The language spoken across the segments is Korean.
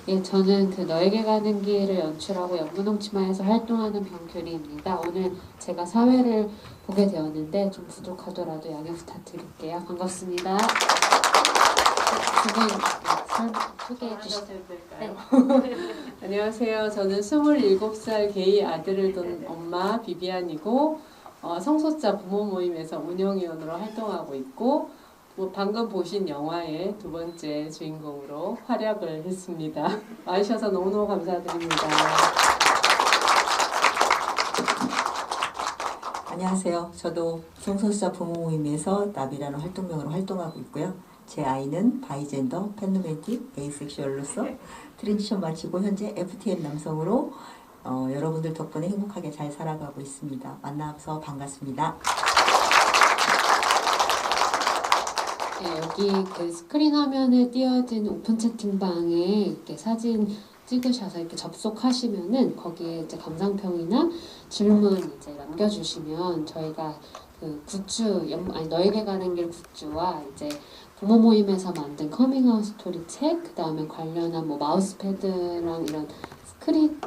예, 저는 그 너에게 가는 길을 연출하고 연분홍치마에서 활동하는 병규리입니다. 오늘 제가 사회를 보게 되었는데 좀 부족하더라도 양해 부탁드릴게요. 반갑습니다. 두 분 소개해 주시죠. 네. 안녕하세요. 저는 27살 게이 아들을 둔 엄마 비비안이고 성소자 부모 모임에서 운영위원으로 활동하고 있고 방금 보신 영화의 두 번째 주인공으로 활약을 했습니다. 와주셔서 너무너무 감사드립니다. 안녕하세요. 저도 성소수자 부모 모임에서 나비라는 활동명으로 활동하고 있고요. 제 아이는 바이젠더, 팬로맨틱, 에이섹슈얼로서 트랜지션 마치고 현재 FTM 남성으로 여러분들 덕분에 행복하게 잘 살아가고 있습니다. 만나서 반갑습니다. 네, 여기 그 스크린 화면에 띄어진 오픈 채팅방에 이렇게 사진 찍으셔서 이렇게 접속하시면은 거기에 이제 감상평이나 질문 이제 남겨주시면 저희가 그 굿즈, 너에게 가는 길 굿즈와 이제 부모 모임에서 만든 커밍아웃 스토리 책, 그 다음에 관련한 뭐 마우스패드랑 이런 스크린,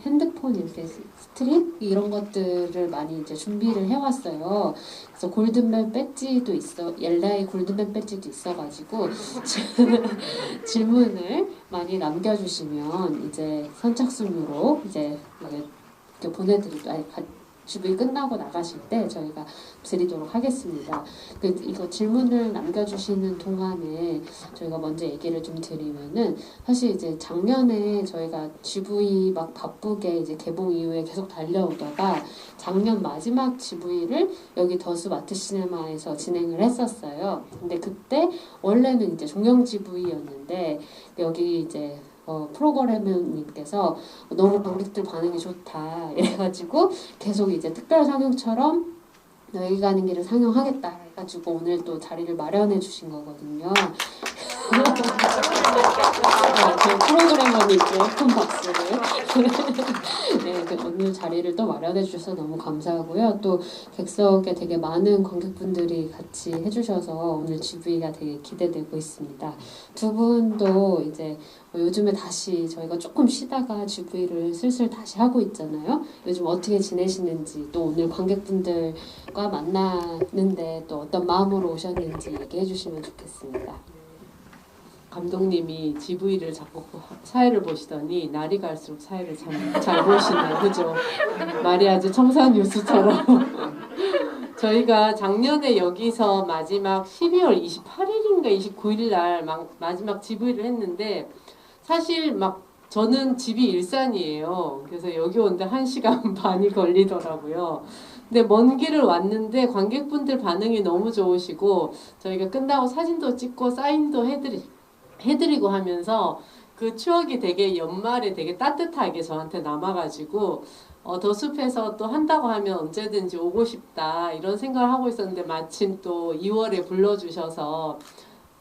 핸드폰 이렇게 스트립 이런 것들을 많이 이제 준비를 해왔어요. 그래서 골든벨 배지도 있어, 옐라의 골든벨 배지도 있어가지고 질문을 많이 남겨주시면 이제 선착순으로 이제 이렇게 보내드리고 주부이 끝나고 나가실 때 저희가 드리도록 하겠습니다. 이거 질문을 남겨주시는 동안에 저희가 먼저 얘기를 좀 드리면은 사실 이제 작년에 저희가 GV 막 바쁘게 이제 개봉 이후에 계속 달려오다가 작년 마지막 GV를 여기 더스 마트 시네마에서 진행을 했었어요. 근데 그때 원래는 이제 종영 GV였는데 여기 이제 프로그래머님께서 너무 관객들 반응이 좋다 이래가지고 계속 이제 특별 상영처럼 너희 가는 길을 상영하겠다 해가지고 오늘 또 자리를 마련해 주신 거거든요. 그 프로그래머님께 큰 박수를 네, 오늘 자리를 또 마련해 주셔서 너무 감사하고요. 또 객석에 되게 많은 관객분들이 같이 해주셔서 오늘 GV가 되게 기대되고 있습니다. 두 분도 이제 요즘에 다시 저희가 조금 쉬다가 GV를 슬슬 다시 하고 있잖아요. 요즘 어떻게 지내시는지 또 오늘 관객분들과 만나는데 또 어떤 마음으로 오셨는지 얘기해 주시면 좋겠습니다. 감독님이 GV를 자꾸 사회를 보시더니 날이 갈수록 사회를 참 잘 보시네요. 그죠? 말이 아주 청산 뉴스처럼. 저희가 작년에 여기서 마지막 12월 28일인가 29일 날 마지막 GV를 했는데 사실 막 저는 집이 일산이에요. 그래서 여기 오는데 1시간 반이 걸리더라고요. 근데 먼 길을 왔는데 관객분들 반응이 너무 좋으시고 저희가 끝나고 사진도 찍고 사인도 해드리고 하면서 그 추억이 되게 연말에 되게 따뜻하게 저한테 남아가지고 더 숲에서 또 한다고 하면 언제든지 오고 싶다 이런 생각을 하고 있었는데 마침 또 2월에 불러주셔서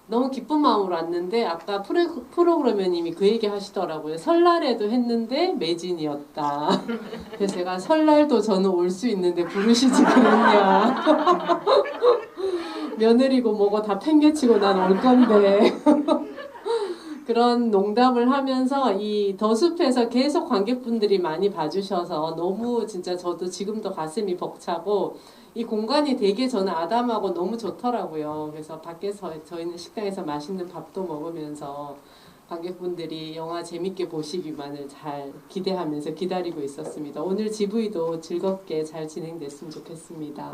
너무 기쁜 마음으로 왔는데 아까 프로그래머님이 그 얘기 하시더라고요. 설날에도 했는데 매진이었다. 그래서 제가 설날도 저는 올 수 있는데 부르시지 그랬냐. 며느리고 뭐고 다 팽개치고 난 올 건데. 그런 농담을 하면서 이 더숲에서 계속 관객분들이 많이 봐주셔서 너무 진짜 저도 지금도 가슴이 벅차고 이 공간이 되게 저는 아담하고 너무 좋더라고요. 그래서 밖에서 저희는 식당에서 맛있는 밥도 먹으면서 관객분들이 영화 재밌게 보시기만을 잘 기대하면서 기다리고 있었습니다. 오늘 GV도 즐겁게 잘 진행됐으면 좋겠습니다.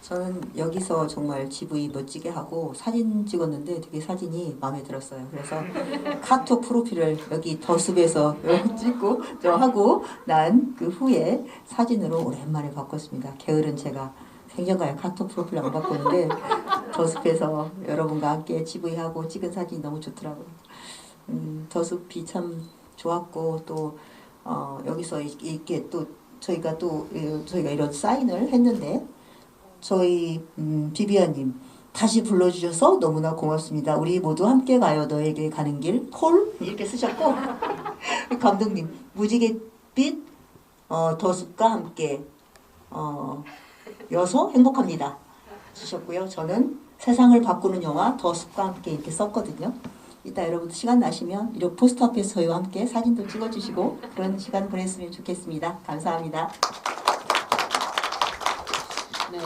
저는 여기서 정말 GV 멋지게 하고 사진 찍었는데 되게 사진이 마음에 들었어요. 그래서 카톡 프로필을 여기 더숲에서 찍고 하고 난 그 후에 사진으로 오랜만에 바꿨습니다. 게으른 제가 생전가에 카톡 프로필 안 바꿨는데 더숲에서 여러분과 함께 GV하고 찍은 사진이 너무 좋더라고요. 더숲이 참 좋았고 또 여기서 이렇게 또 저희가 이런 사인을 했는데 저희 비비안님 다시 불러주셔서 너무나 고맙습니다. 우리 모두 함께 가요. 너에게 가는 길 콜 이렇게 쓰셨고 감독님 무지갯빛 더숲과 함께 여서 행복합니다 주셨고요. 저는 세상을 바꾸는 영화 더 숲과 함께 이렇게 썼거든요. 이따 여러분 시간 나시면 이런 포스터 앞에서 저희와 함께 사진도 찍어주시고 그런 시간 보냈으면 좋겠습니다. 감사합니다. 네,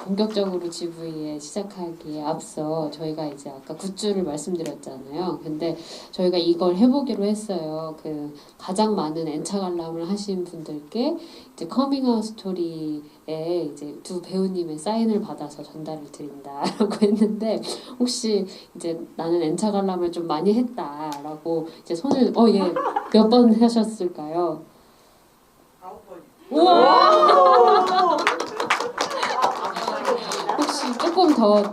본격적으로 GV에 시작하기에 앞서 저희가 이제 아까 굿즈를 말씀드렸잖아요. 근데 저희가 이걸 해보기로 했어요. 그 가장 많은 N차 관람을 하신 분들께 이제 커밍아웃 스토리에 이제 두 배우님의 사인을 받아서 전달을 드린다라고 했는데 혹시 이제 나는 N차 관람을 좀 많이 했다라고 이제 손을 몇 번 하셨을까요? 9번. 우와! 혹시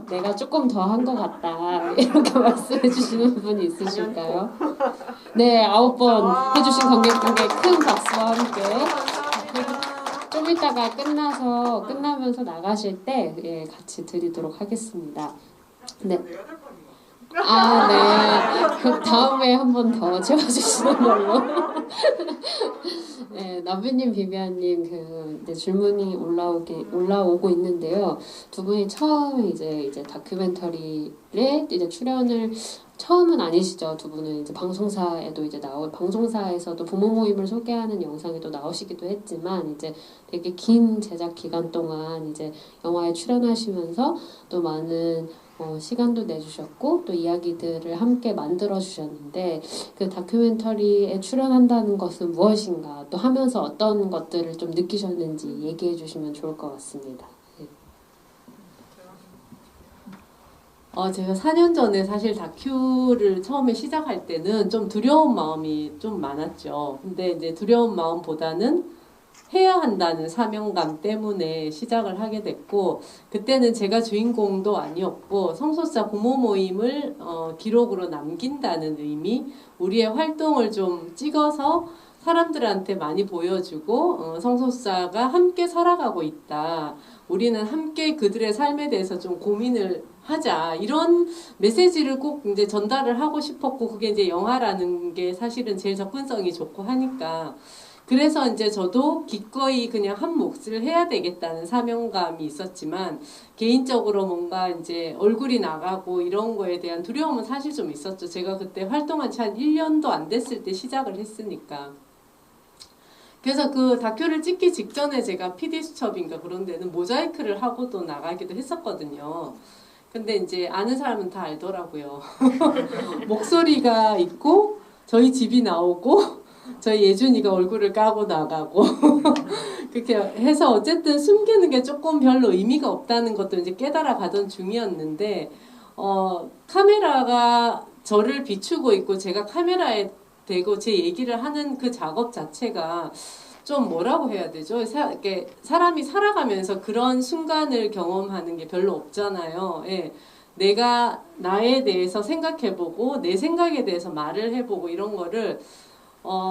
내가 조금 더 한 것 같다 이렇게 말씀해 주시는 분이 있으실까요? 네, 9번 해주신 관객분께 큰 박수와 함께 좀 이따가 끝나면서 나가실 때 같이 드리도록 하겠습니다. 네. 네. 그 다음에 한 번 더 채워주시는 걸로. 네, 나비님, 비비안님 이제 질문이 올라오고 있는데요. 두 분이 처음 이제 다큐멘터리에 이제 출연을 처음은 아니시죠. 두 분은 이제 방송사에도 이제 방송사에서도 부모 모임을 소개하는 영상에도 나오시기도 했지만 이제 되게 긴 제작 기간 동안 이제 영화에 출연하시면서 또 많은 시간도 내주셨고 또 이야기들을 함께 만들어 주셨는데 그 다큐멘터리에 출연한다는 것은 무엇인가 또 하면서 어떤 것들을 좀 느끼셨는지 얘기해 주시면 좋을 것 같습니다. 네. 제가 4년 전에 사실 다큐를 처음에 시작할 때는 좀 두려운 마음이 좀 많았죠. 근데 이제 두려운 마음보다는 해야 한다는 사명감 때문에 시작을 하게 됐고 그때는 제가 주인공도 아니었고 성소수자 부모 모임을 기록으로 남긴다는 의미 우리의 활동을 좀 찍어서 사람들한테 많이 보여주고 성소수자가 함께 살아가고 있다. 우리는 함께 그들의 삶에 대해서 좀 고민을 하자. 이런 메시지를 꼭 이제 전달을 하고 싶었고 그게 이제 영화라는 게 사실은 제일 접근성이 좋고 하니까 그래서 이제 저도 기꺼이 그냥 한 몫을 해야 되겠다는 사명감이 있었지만 개인적으로 뭔가 이제 얼굴이 나가고 이런 거에 대한 두려움은 사실 좀 있었죠. 제가 그때 활동한 지 한 1년도 안 됐을 때 시작을 했으니까. 그래서 그 다큐를 찍기 직전에 제가 PD수첩인가 그런 데는 모자이크를 하고도 나가기도 했었거든요. 근데 이제 아는 사람은 다 알더라고요. 목소리가 있고 저희 집이 나오고 저희 예준이가 얼굴을 까고 나가고 그렇게 해서 어쨌든 숨기는 게 조금 별로 의미가 없다는 것도 이제 깨달아 가던 중이었는데 카메라가 저를 비추고 있고 제가 카메라에 대고 제 얘기를 하는 그 작업 자체가 좀 뭐라고 해야 되죠? 이렇게 사람이 살아가면서 그런 순간을 경험하는 게 별로 없잖아요. 예. 내가 나에 대해서 생각해보고 내 생각에 대해서 말을 해보고 이런 거를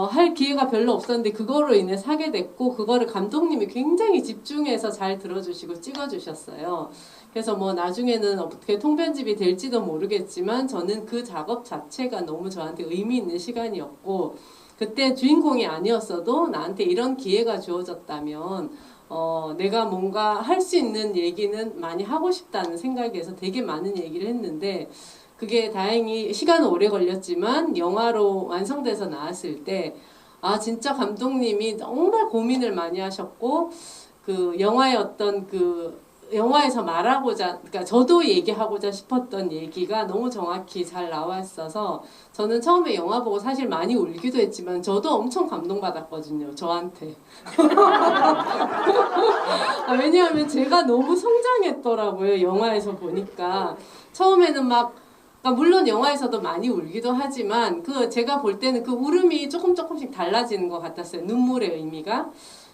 할 기회가 별로 없었는데 그거로 인해 사게 됐고 그거를 감독님이 굉장히 집중해서 잘 들어주시고 찍어주셨어요. 그래서 뭐 나중에는 어떻게 통편집이 될지도 모르겠지만 저는 그 작업 자체가 너무 저한테 의미 있는 시간이었고 그때 주인공이 아니었어도 나한테 이런 기회가 주어졌다면 내가 뭔가 할 수 있는 얘기는 많이 하고 싶다는 생각에서 되게 많은 얘기를 했는데 그게 다행히 시간은 오래 걸렸지만 영화로 완성돼서 나왔을 때 진짜 감독님이 정말 고민을 많이 하셨고 그 영화의 어떤 그 영화에서 말하고자 그러니까 저도 얘기하고자 싶었던 얘기가 너무 정확히 잘 나왔어서 저는 처음에 영화 보고 사실 많이 울기도 했지만 저도 엄청 감동받았거든요. 저한테. 왜냐하면 제가 너무 성장했더라고요. 영화에서 보니까. 처음에는 막 물론 영화에서도 많이 울기도 하지만 제가 볼 때는 그 울음이 조금씩 달라지는 것 같았어요. 눈물의 의미가.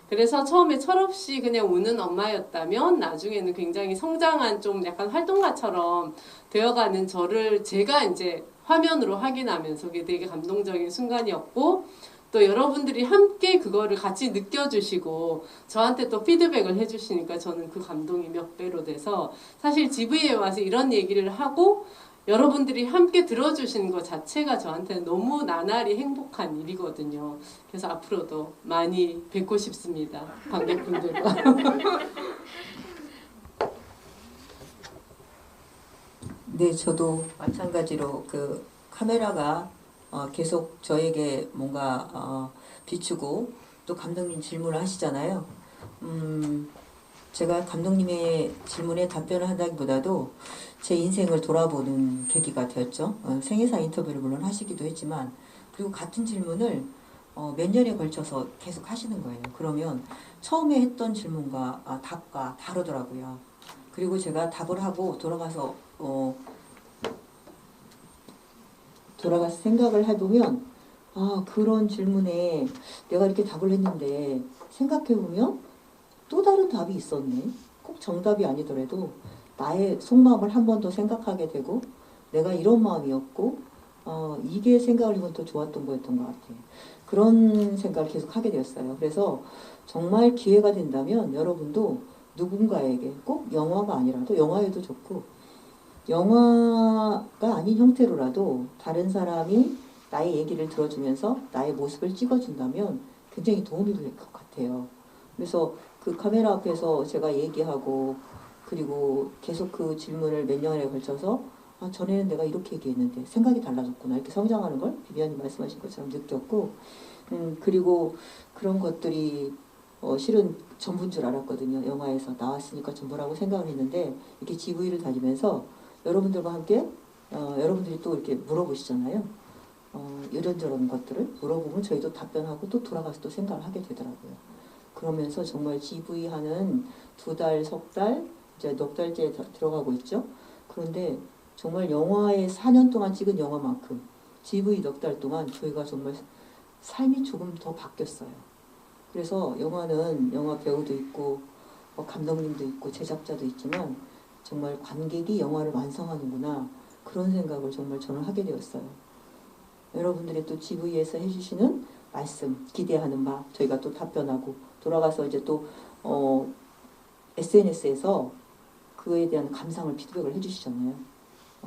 그래서 처음에 철없이 그냥 우는 엄마였다면 나중에는 굉장히 성장한 좀 약간 활동가처럼 되어가는 저를 제가 이제 화면으로 확인하면서 그게 되게 감동적인 순간이었고 또 여러분들이 함께 그거를 같이 느껴주시고 저한테 또 피드백을 해주시니까 저는 그 감동이 몇 배로 돼서 사실 GV에 와서 이런 얘기를 하고 여러분들이 함께 들어주시는 것 자체가 저한테는 너무 나날이 행복한 일이거든요. 그래서 앞으로도 많이 뵙고 싶습니다. 관객분들과. 네, 저도 마찬가지로 그 카메라가 계속 저에게 뭔가 비추고 또 감독님 질문을 하시잖아요. 제가 감독님의 질문에 답변을 한다기보다도 제 인생을 돌아보는 계기가 되었죠. 생애사 인터뷰를 물론 하시기도 했지만 그리고 같은 질문을 몇 년에 걸쳐서 계속 하시는 거예요. 그러면 처음에 했던 질문과 답과 다르더라고요. 그리고 제가 답을 하고 돌아가서 생각을 해보면 그런 질문에 내가 이렇게 답을 했는데 생각해보면 또 다른 답이 있었네. 꼭 정답이 아니더라도 나의 속마음을 한 번 더 생각하게 되고 내가 이런 마음이었고 이게 생각을 해보면 더 좋았던 거였던 것 같아요. 그런 생각을 계속 하게 되었어요. 그래서 정말 기회가 된다면 여러분도 누군가에게 꼭 영화가 아니라도 영화에도 좋고 영화가 아닌 형태로라도 다른 사람이 나의 얘기를 들어주면서 나의 모습을 찍어준다면 굉장히 도움이 될 것 같아요. 그래서 그 카메라 앞에서 제가 얘기하고 그리고 계속 그 질문을 몇 년에 걸쳐서 전에는 내가 이렇게 얘기했는데 생각이 달라졌구나 이렇게 성장하는 걸 비비안님 말씀하신 것처럼 느꼈고 그리고 그런 것들이 실은 전부인 줄 알았거든요. 영화에서 나왔으니까 전부라고 생각을 했는데 이렇게 GV를 다니면서 여러분들과 함께 여러분들이 또 이렇게 물어보시잖아요. 이런저런 것들을 물어보면 저희도 답변하고 또 돌아가서 또 생각을 하게 되더라고요. 그러면서 정말 GV 하는 2달, 석 달, 이제 넉 달째 들어가고 있죠. 그런데 정말 영화에 4년 동안 찍은 영화만큼 GV 넉 달 동안 저희가 정말 삶이 조금 더 바뀌었어요. 그래서 영화는 영화 배우도 있고 감독님도 있고 제작자도 있지만 정말 관객이 영화를 완성하는구나 그런 생각을 정말 저는 하게 되었어요. 여러분들이 또 GV에서 해주시는 말씀 기대하는 바 저희가 또 답변하고 돌아가서 이제 또 SNS에서 그에 대한 감상을 피드백을 해주시잖아요.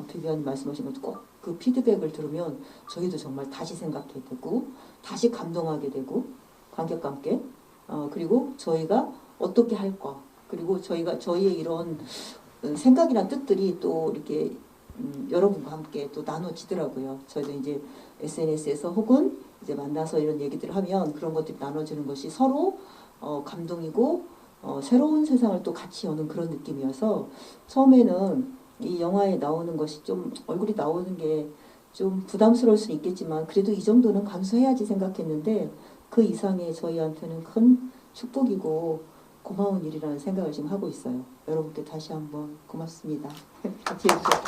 비비안 말씀하신 것도 꼭 그 피드백을 들으면 저희도 정말 다시 생각하게 되고 다시 감동하게 되고 관객과 함께 그리고 저희가 어떻게 할까 그리고 저희의 이런 생각이나 뜻들이 또 이렇게 여러분과 함께 또 나눠지더라고요. 저희도 이제 SNS에서 혹은 이제 만나서 이런 얘기들을 하면 그런 것들이 나눠지는 것이 서로 감동이고 새로운 세상을 또 같이 여는 그런 느낌이어서 처음에는 이 영화에 나오는 것이 좀 얼굴이 나오는 게 좀 부담스러울 수는 있겠지만 그래도 이 정도는 감수해야지 생각했는데 그 이상의 저희한테는 큰 축복이고 고마운 일이라는 생각을 지금 하고 있어요. 여러분께 다시 한번 고맙습니다. 같이 해주세요.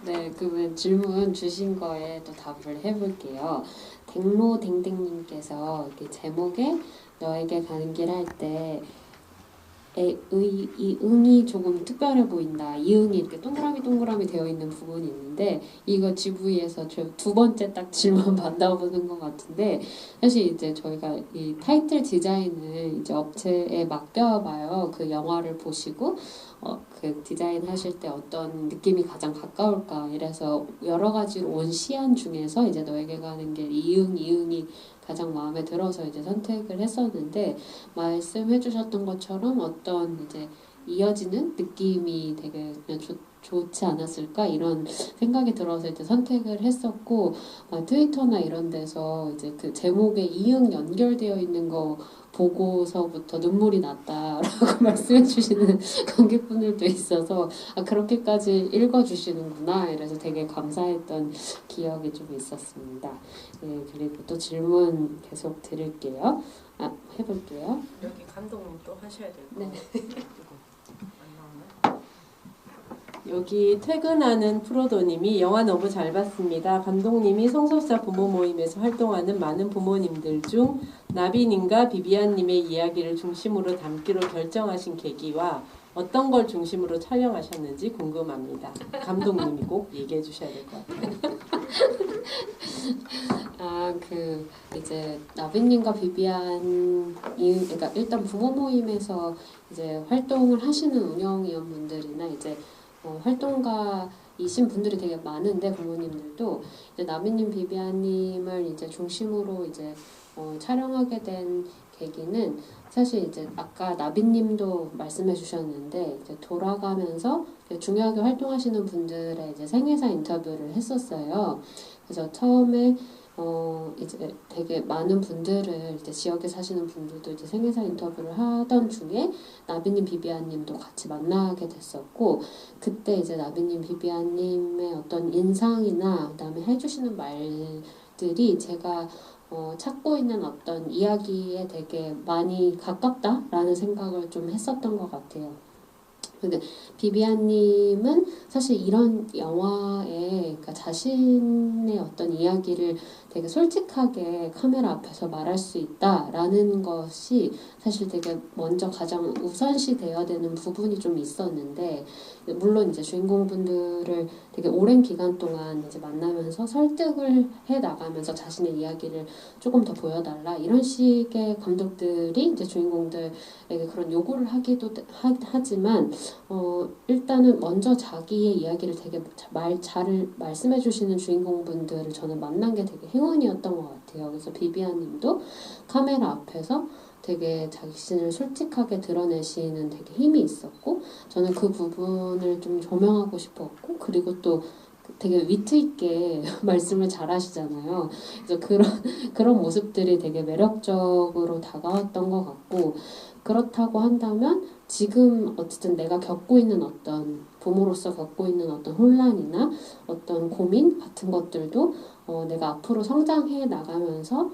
네, 그러면 질문 주신 거에 또 답을 해볼게요. 댕로댕댕님께서 이렇게 제목에 너에게 가는 길 할 때 이 응이 조금 특별해 보인다. 이 응이 이렇게 동그라미 되어 있는 부분이 있는데 이거 GV에서 두 번째 딱 질문 받아보는 것 같은데 사실 이제 저희가 이 타이틀 디자인을 이제 업체에 맡겨봐요. 그 영화를 보시고 그 디자인 하실 때 어떤 느낌이 가장 가까울까 이래서 여러 가지로 온 시안 중에서 이제 너에게 가는 길 이응이 가장 마음에 들어서 이제 선택을 했었는데 말씀해주셨던 것처럼 어떤 이제 이어지는 느낌이 되게 그냥 좋지 않았을까 이런 생각이 들어서 이제 선택을 했었고 트위터나 이런 데서 이제 그 제목에 이응 연결되어 있는 거 보고서부터 눈물이 났다라고 말씀해 주시는 관객분들도 있어서 그렇게까지 읽어주시는구나 이래서 되게 감사했던 기억이 좀 있었습니다. 네, 그리고 또 질문 계속 드릴게요. 해볼게요. 여기 감독님 또 하셔야 될 거. 네. 여기 퇴근하는 프로도님이 영화 너무 잘 봤습니다. 감독님이 성소수자 부모 모임에서 활동하는 많은 부모님들 중 나비님과 비비안님의 이야기를 중심으로 담기로 결정하신 계기와 어떤 걸 중심으로 촬영하셨는지 궁금합니다. 감독님이 꼭 얘기해 주셔야 될 것 같아요. 이제 나비님과 비비안이 그러니까 일단 부모 모임에서 이제 활동을 하시는 운영위원분들이나 이제 활동가이신 분들이 되게 많은데 부모님들도 이제 나비님, 비비안님을 이제 중심으로 이제 촬영하게 된 계기는 사실 이제 아까 나비님도 말씀해 주셨는데 이제 돌아가면서 중요하게 활동하시는 분들의 이제 생애사 인터뷰를 했었어요. 그래서 처음에 이제 되게 많은 분들을 이제 지역에 사시는 분들도 이제 생애사 인터뷰를 하던 중에 나비님, 비비안님도 같이 만나게 됐었고 그때 이제 나비님, 비비안님의 어떤 인상이나 그다음에 해주시는 말들이 제가 찾고 있는 어떤 이야기에 되게 많이 가깝다라는 생각을 좀 했었던 것 같아요. 근데 비비안님은 사실 이런 영화에 그러니까 자신의 어떤 이야기를 되게 솔직하게 카메라 앞에서 말할 수 있다라는 것이 사실 되게 먼저 가장 우선시 되어야 되는 부분이 좀 있었는데 물론 이제 주인공분들을 되게 오랜 기간 동안 이제 만나면서 설득을 해 나가면서 자신의 이야기를 조금 더 보여달라 이런 식의 감독들이 이제 주인공들에게 그런 요구를 하기도 하지만 일단은 먼저 자기의 이야기를 되게 잘 말씀해 주시는 주인공분들을 저는 만난 게 되게 행운이었던 것 같아요. 그래서 비비안님도 카메라 앞에서 되게 자신을 솔직하게 드러내시는 되게 힘이 있었고 저는 그 부분을 좀 조명하고 싶었고 그리고 또 되게 위트 있게 말씀을 잘 하시잖아요. 그래서 그런 모습들이 되게 매력적으로 다가왔던 것 같고 그렇다고 한다면 지금 어쨌든 내가 겪고 있는 어떤 부모로서 겪고 있는 어떤 혼란이나 어떤 고민 같은 것들도 내가 앞으로 성장해 나가면서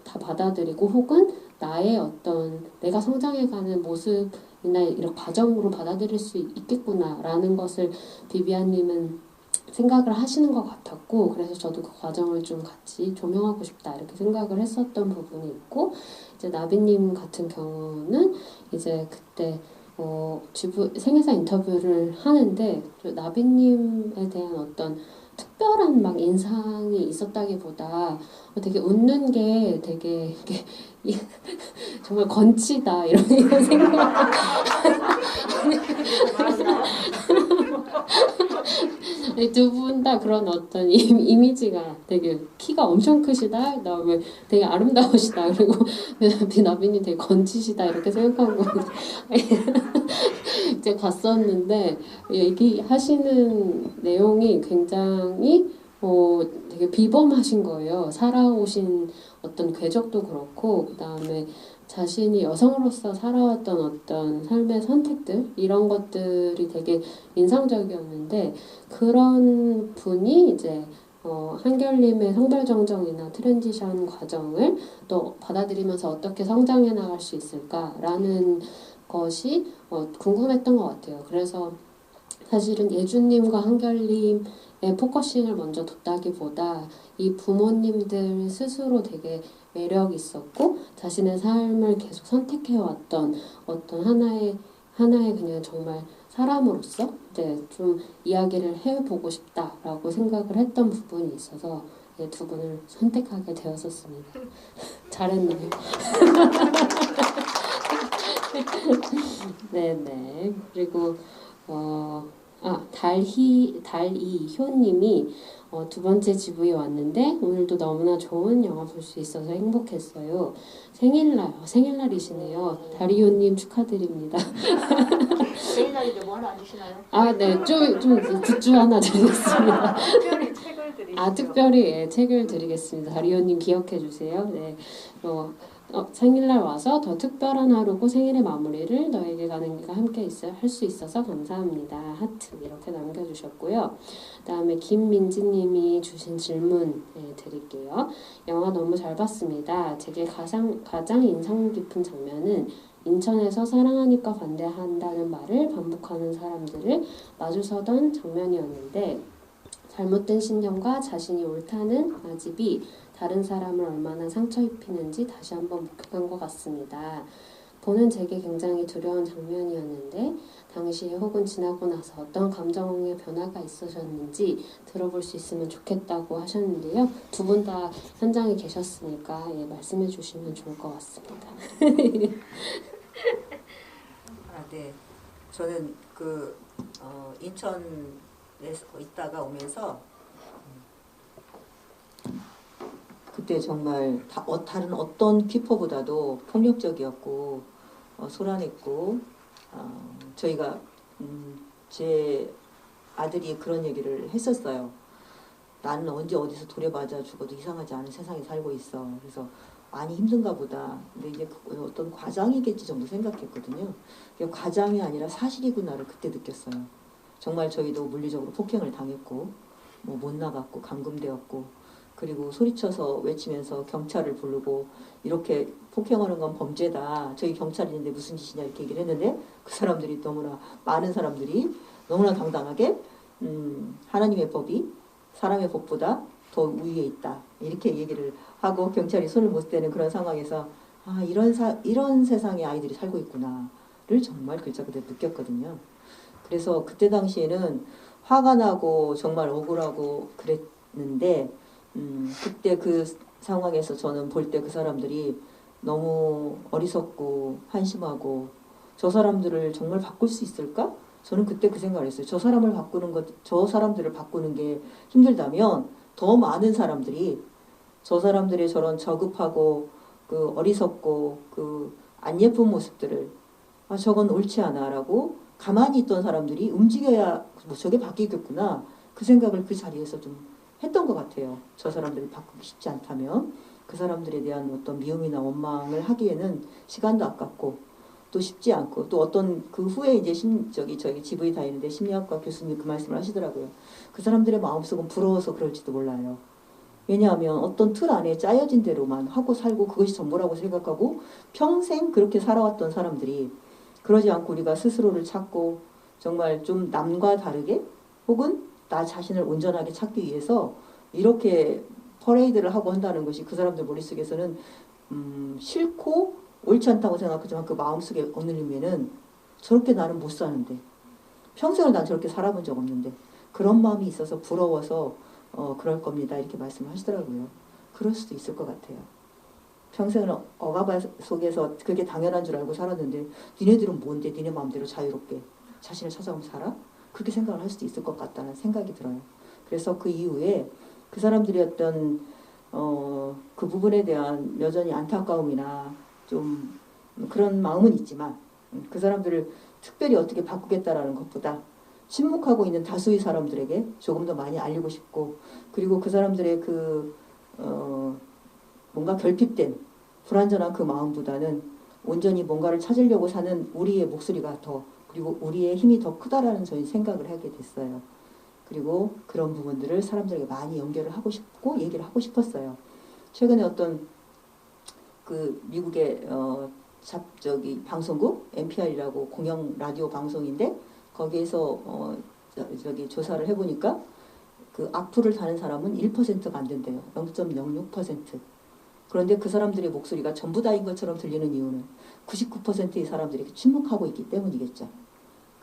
다 받아들이고 혹은 나의 어떤 내가 성장해가는 모습이나 이런 과정으로 받아들일 수 있겠구나라는 것을 비비안님은 생각을 하시는 것 같았고 그래서 저도 그 과정을 좀 같이 조명하고 싶다 이렇게 생각을 했었던 부분이 있고 이제 나비님 같은 경우는 이제 그때 생애사 인터뷰를 하는데 나비님에 대한 어떤 특별한 막 인상이 있었다기보다 되게 웃는 게 되게 정말 건치다 이런 생각. 두 분 다 그런 어떤 이미지가 되게 키가 엄청 크시다, 그다음에 되게 아름다우시다, 그리고 나비님 되게 건치시다 이렇게 생각하고 이제 갔었는데 얘기하시는 내용이 굉장히 되게 비범하신 거예요. 살아오신 어떤 궤적도 그렇고 그다음에 자신이 여성으로서 살아왔던 어떤 삶의 선택들 이런 것들이 되게 인상적이었는데 그런 분이 이제 한결님의 성별정정이나 트랜지션 과정을 또 받아들이면서 어떻게 성장해 나갈 수 있을까라는 것이 궁금했던 것 같아요. 그래서 사실은 예주님과 한결님의 포커싱을 먼저 뒀다기보다 이 부모님들 스스로 되게 매력 있었고 자신의 삶을 계속 선택해왔던 어떤 하나의 그냥 정말 사람으로서 이제 좀 이야기를 해보고 싶다라고 생각을 했던 부분이 있어서 두 분을 선택하게 되었었습니다. 잘했네요. 네네. 그리고 달이효님이 두 번째 GV에 왔는데 오늘도 너무나 좋은 영화 볼 수 있어서 행복했어요. 생일날이시네요. 달이효님 축하드립니다. 생일날인데 뭐 하나 안 주시나요? 네, 좀 굿즈 하나 드리겠습니다. 특별히 책을 드리시죠. 특별히 책을 드리겠습니다. 다리오님 기억해 주세요. 네, 생일날 와서 더 특별한 하루고 생일의 마무리를 너에게 가는 길과 함께 할 수 있어서 감사합니다. 하트 이렇게 남겨주셨고요. 그다음에 김민지님이 주신 질문 드릴게요. 영화 너무 잘 봤습니다. 제게 가장 인상 깊은 장면은 인천에서 사랑하니까 반대한다는 말을 반복하는 사람들을 마주서던 장면이었는데 잘못된 신념과 자신이 옳다는 아집이 다른 사람을 얼마나 상처 입히는지 다시 한번 목격한 것 같습니다. 보는 제게 굉장히 두려운 장면이었는데 당시에 혹은 지나고 나서 어떤 감정의 변화가 있으셨는지 들어볼 수 있으면 좋겠다고 하셨는데요. 두 분 다 현장에 계셨으니까 말씀해 주시면 좋을 것 같습니다. 네. 저는 인천에서 있다가 오면서 그때 정말 다른 어떤 키퍼보다도 폭력적이었고 소란했고 저희가 제 아들이 그런 얘기를 했었어요. 나는 언제 어디서 돌에 맞아 죽어도 이상하지 않은 세상에 살고 있어. 그래서 많이 힘든가 보다. 근데 이제 어떤 과장이겠지 정도 생각했거든요. 그게 과장이 아니라 사실이구나를 그때 느꼈어요. 정말 저희도 물리적으로 폭행을 당했고 뭐 못 나갔고 감금되었고 그리고 소리쳐서 외치면서 경찰을 부르고 이렇게 폭행하는 건 범죄다. 저희 경찰인데 무슨 짓이냐 이렇게 얘기를 했는데 그 사람들이 너무나 많은 사람들이 너무나 당당하게 하나님의 법이 사람의 법보다 더 우위에 있다. 이렇게 얘기를 하고 경찰이 손을 못 대는 그런 상황에서 이런 세상에 아이들이 살고 있구나를 정말 글자 그대로 느꼈거든요. 그래서 그때 당시에는 화가 나고 정말 억울하고 그랬는데 그때 그 상황에서 저는 볼 때 그 사람들이 너무 어리석고 한심하고 저 사람들을 정말 바꿀 수 있을까? 저는 그때 그 생각을 했어요. 저 사람들을 바꾸는 게 힘들다면 더 많은 사람들이 저 사람들의 저런 저급하고 그 어리석고 그 안 예쁜 모습들을 저건 옳지 않아라고 가만히 있던 사람들이 움직여야 뭐 저게 바뀌겠구나 그 생각을 그 자리에서 좀 했던 것 같아요. 저 사람들을 바꾸기 쉽지 않다면 그 사람들에 대한 어떤 미움이나 원망을 하기에는 시간도 아깝고 또 쉽지 않고 또 어떤 그 후에 이제 저희 GV 다니는데 심리학과 교수님 그 말씀을 하시더라고요. 그 사람들의 마음속은 부러워서 그럴지도 몰라요. 왜냐하면 어떤 틀 안에 짜여진 대로만 하고 살고 그것이 전부라고 생각하고 평생 그렇게 살아왔던 사람들이 그러지 않고 우리가 스스로를 찾고 정말 좀 남과 다르게 혹은 나 자신을 온전하게 찾기 위해서 이렇게 퍼레이드를 하고 한다는 것이 그 사람들 머릿속에서는 싫고 옳지 않다고 생각하지만 그 마음속에 억눌리면은 저렇게 나는 못 사는데 평생을 난 저렇게 살아본 적 없는데 그런 마음이 있어서 부러워서 그럴 겁니다. 이렇게 말씀을 하시더라고요. 그럴 수도 있을 것 같아요. 평생을 억압 속에서 그게 당연한 줄 알고 살았는데 니네들은 뭔데 니네 마음대로 자유롭게 자신을 찾아오면 살아? 그렇게 생각을 할 수도 있을 것 같다는 생각이 들어요. 그래서 그 이후에 그 사람들이 어떤 그 부분에 대한 여전히 안타까움이나 좀 그런 마음은 있지만 그 사람들을 특별히 어떻게 바꾸겠다라는 것보다 침묵하고 있는 다수의 사람들에게 조금 더 많이 알리고 싶고 그리고 그 사람들의 그 뭔가 결핍된 불완전한 그 마음보다는 온전히 뭔가를 찾으려고 사는 우리의 목소리가 더 그리고 우리의 힘이 더 크다라는 저희 생각을 하게 됐어요. 그리고 그런 부분들을 사람들에게 많이 연결을 하고 싶고 얘기를 하고 싶었어요. 최근에 어떤 그 미국의 방송국 NPR이라고 공영 라디오 방송인데 거기에서 조사를 해보니까 그 악플을 다는 사람은 1%가 안 된대요. 0.06%. 그런데 그 사람들의 목소리가 전부 다인 것처럼 들리는 이유는 99%의 사람들이 침묵하고 있기 때문이겠죠.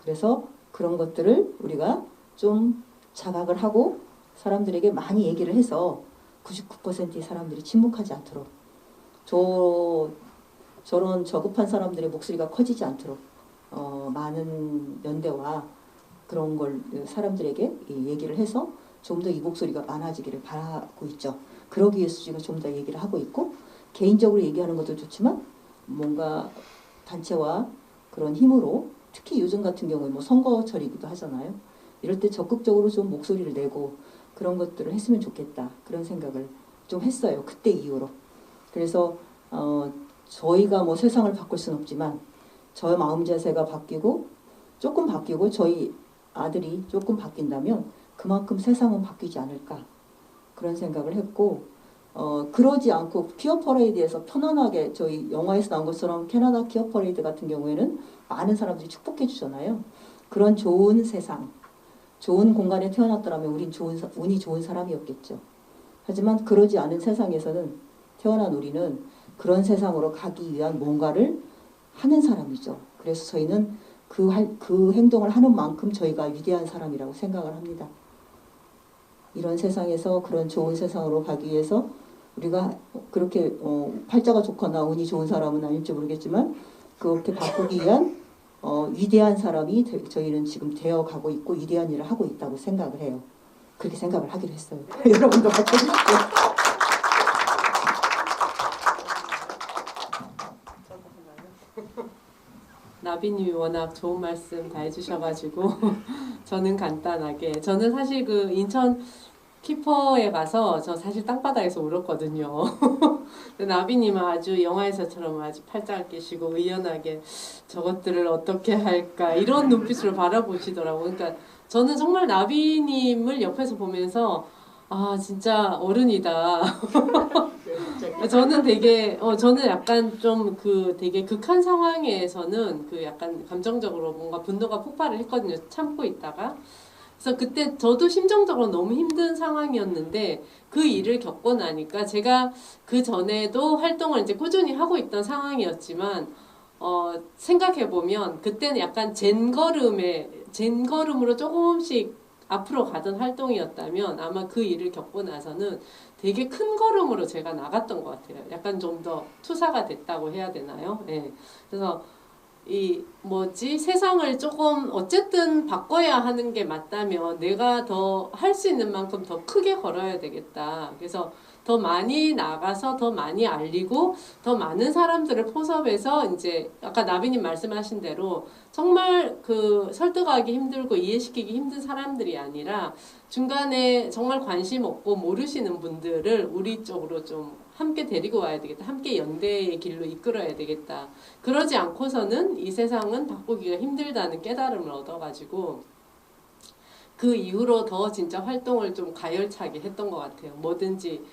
그래서 그런 것들을 우리가 좀 자각을 하고 사람들에게 많이 얘기를 해서 99%의 사람들이 침묵하지 않도록 저런 저급한 사람들의 목소리가 커지지 않도록 많은 연대와 그런 걸 사람들에게 얘기를 해서 좀 더 이 목소리가 많아지기를 바라고 있죠. 그러기 위해서 지금 좀 더 얘기를 하고 있고 개인적으로 얘기하는 것도 좋지만 뭔가 단체와 그런 힘으로 특히 요즘 같은 경우에 뭐 선거철이기도 하잖아요. 이럴 때 적극적으로 좀 목소리를 내고 그런 것들을 했으면 좋겠다. 그런 생각을 좀 했어요. 그때 이후로. 그래서 저희가 뭐 세상을 바꿀 수는 없지만 저의 마음 자세가 조금 바뀌고 저희 아들이 조금 바뀐다면 그만큼 세상은 바뀌지 않을까 그런 생각을 했고 그러지 않고 퀴어 퍼레이드에서 편안하게 저희 영화에서 나온 것처럼 캐나다 퀴어 퍼레이드 같은 경우에는 많은 사람들이 축복해 주잖아요. 그런 좋은 세상, 좋은 공간에 태어났더라면 우린 운이 좋은 사람이었겠죠. 하지만 그러지 않은 세상에서는 태어난 우리는 그런 세상으로 가기 위한 뭔가를 하는 사람이죠. 그래서 저희는 그 행동을 하는 만큼 저희가 위대한 사람이라고 생각을 합니다. 이런 세상에서 그런 좋은 세상으로 가기 위해서 우리가 그렇게 팔자가 좋거나 운이 좋은 사람은 아닐지 모르겠지만 그렇게 바꾸기 위한 위대한 사람이 저희는 지금 되어가고 있고 위대한 일을 하고 있다고 생각을 해요. 그렇게 생각을 하기로 했어요. 여러분도 바꿔주십시오. 나비님이 워낙 좋은 말씀 다 해주셔가지고 저는 간단하게 저는 사실 그 인천 키퍼에 가서 저 사실 땅바닥에서 울었거든요. 근데 나비님은 아주 영화에서처럼 아주 팔짱을 끼시고 의연하게 저것들을 어떻게 할까 이런 눈빛으로 바라보시더라고요. 그러니까 저는 정말 나비님을 옆에서 보면서 아 진짜 어른이다. 저는 되게 저는 약간 좀 그 되게 극한 상황에서는 그 약간 감정적으로 뭔가 분노가 폭발을 했거든요. 참고 있다가. 그래서 그때 저도 심정적으로 너무 힘든 상황이었는데 그 일을 겪고 나니까 제가 그 전에도 활동을 이제 꾸준히 하고 있던 상황이었지만 생각해 보면 그때는 약간 젠걸음으로 조금씩 앞으로 가던 활동이었다면 아마 그 일을 겪고 나서는 되게 큰 걸음으로 제가 나갔던 것 같아요. 약간 좀 더 투사가 됐다고 해야 되나요? 네. 그래서 세상을 조금 어쨌든 바꿔야 하는 게 맞다면 내가 더 할 수 있는 만큼 더 크게 걸어야 되겠다. 그래서 더 많이 나가서 더 많이 알리고 더 많은 사람들을 포섭해서 이제 아까 나비님 말씀하신 대로 정말 그 설득하기 힘들고 이해시키기 힘든 사람들이 아니라 중간에 정말 관심 없고 모르시는 분들을 우리 쪽으로 좀 함께 데리고 와야 되겠다. 함께 연대의 길로 이끌어야 되겠다. 그러지 않고서는 이 세상은 바꾸기가 힘들다는 깨달음을 얻어가지고 그 이후로 더 진짜 활동을 좀 가열차게 했던 것 같아요. 뭐든지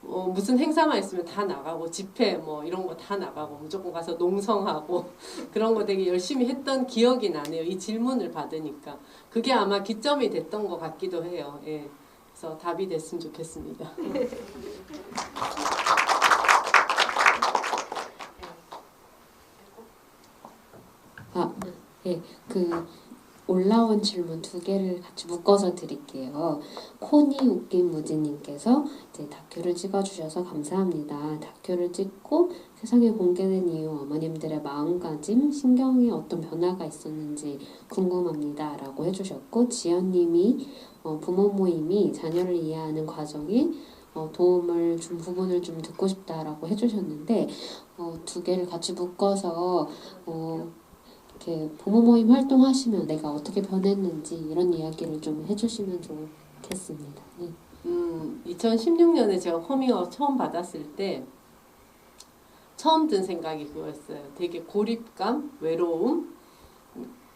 무슨 행사만 있으면 다 나가고 집회 뭐 이런 거 다 나가고 무조건 가서 농성하고 그런 거 되게 열심히 했던 기억이 나네요. 이 질문을 받으니까 그게 아마 기점이 됐던 것 같기도 해요. 예. 그래서 답이 됐으면 좋겠습니다. 올라온 질문 두 개를 같이 묶어서 드릴게요. 코니 웃긴 무지님께서 이제 다큐를 찍어주셔서 감사합니다. 다큐를 찍고 세상에 공개된 이후 어머님들의 마음가짐, 신경에 어떤 변화가 있었는지 궁금합니다. 라고 해주셨고 지연님이 부모 모임이 자녀를 이해하는 과정에 도움을 준 부분을 좀 듣고 싶다라고 해주셨는데 두 개를 같이 묶어서 이렇게 부모 모임 활동하시면 내가 어떻게 변했는지 이런 이야기를 좀 해주시면 좋겠습니다. 네. 2016년에 제가 커밍아웃 처음 받았을 때 처음 든 생각이 그거였어요. 되게 고립감, 외로움.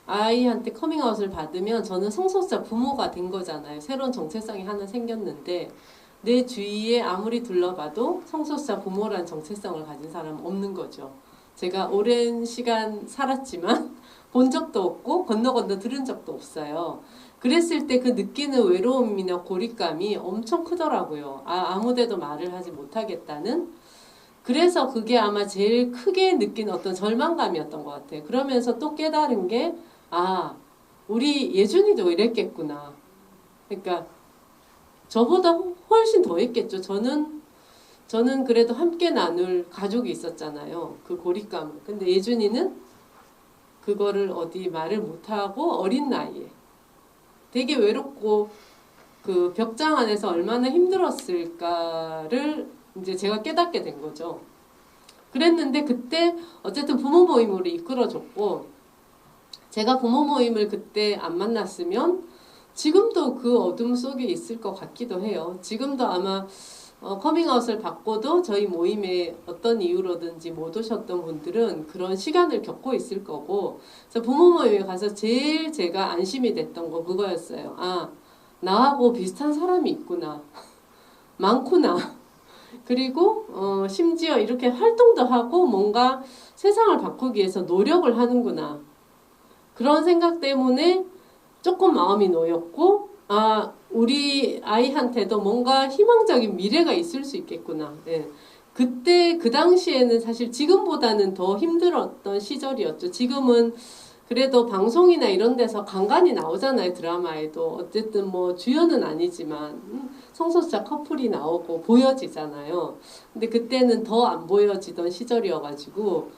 아이한테 커밍아웃을 받으면 저는 성소수자 부모가 된 거잖아요. 새로운 정체성이 하나 생겼는데 내 주위에 아무리 둘러봐도 성소수자 부모라는 정체성을 가진 사람은 없는 거죠. 제가 오랜 시간 살았지만 본 적도 없고 건너 들은 적도 없어요. 그랬을 때 그 느끼는 외로움이나 고립감이 엄청 크더라고요. 아무데도 말을 하지 못하겠다는. 그래서 그게 아마 제일 크게 느낀 어떤 절망감이었던 것 같아요. 그러면서 또 깨달은 게 우리 예준이도 이랬겠구나. 그러니까 저보다 훨씬 더 했겠죠. 저는 그래도 함께 나눌 가족이 있었잖아요. 그 고립감을. 근데 예준이는 그거를 어디 말을 못하고 어린 나이에 되게 외롭고 그 벽장 안에서 얼마나 힘들었을까를 이제 제가 깨닫게 된 거죠. 그랬는데 그때 어쨌든 부모 모임으로 이끌어줬고 제가 부모 모임을 그때 안 만났으면 지금도 그 어둠 속에 있을 것 같기도 해요. 지금도 아마 커밍아웃을 받고도 저희 모임에 어떤 이유로든지 못 오셨던 분들은 그런 시간을 겪고 있을 거고 그래서 부모 모임에 가서 제일 제가 안심이 됐던 거 그거였어요. 나하고 비슷한 사람이 있구나. 많구나. 그리고 심지어 이렇게 활동도 하고 뭔가 세상을 바꾸기 위해서 노력을 하는구나. 그런 생각 때문에 조금 마음이 놓였고 우리 아이한테도 뭔가 희망적인 미래가 있을 수 있겠구나. 네. 그때 그 당시에는 사실 지금보다는 더 힘들었던 시절이었죠. 지금은 그래도 방송이나 이런 데서 간간히 나오잖아요. 드라마에도. 어쨌든 뭐 주연은 아니지만 성소수자 커플이 나오고 보여지잖아요. 근데 그때는 더 안 보여지던 시절이어가지고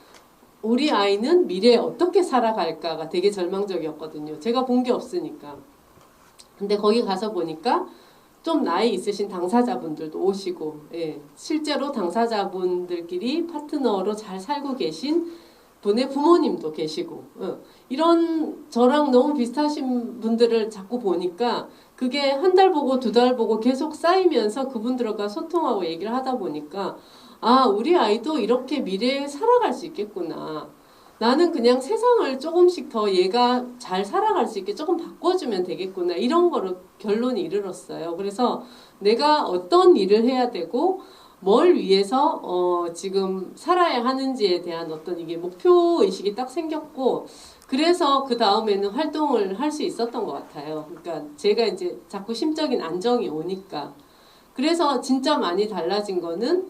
우리 아이는 미래에 어떻게 살아갈까가 되게 절망적이었거든요. 제가 본 게 없으니까. 근데 거기 가서 보니까 좀 나이 있으신 당사자분들도 오시고 실제로 당사자분들끼리 파트너로 잘 살고 계신 분의 부모님도 계시고 이런 저랑 너무 비슷하신 분들을 자꾸 보니까 그게 한 달 보고 두 달 보고 계속 쌓이면서 그분들과 소통하고 얘기를 하다 보니까 아, 우리 아이도 이렇게 미래에 살아갈 수 있겠구나. 나는 그냥 세상을 조금씩 더 얘가 잘 살아갈 수 있게 조금 바꿔주면 되겠구나. 이런 거로 결론이 이르렀어요. 그래서 내가 어떤 일을 해야 되고 뭘 위해서 지금 살아야 하는지에 대한 어떤 이게 목표의식이 딱 생겼고 그래서 그 다음에는 활동을 할 수 있었던 것 같아요. 그러니까 제가 이제 자꾸 심적인 안정이 오니까 그래서 진짜 많이 달라진 거는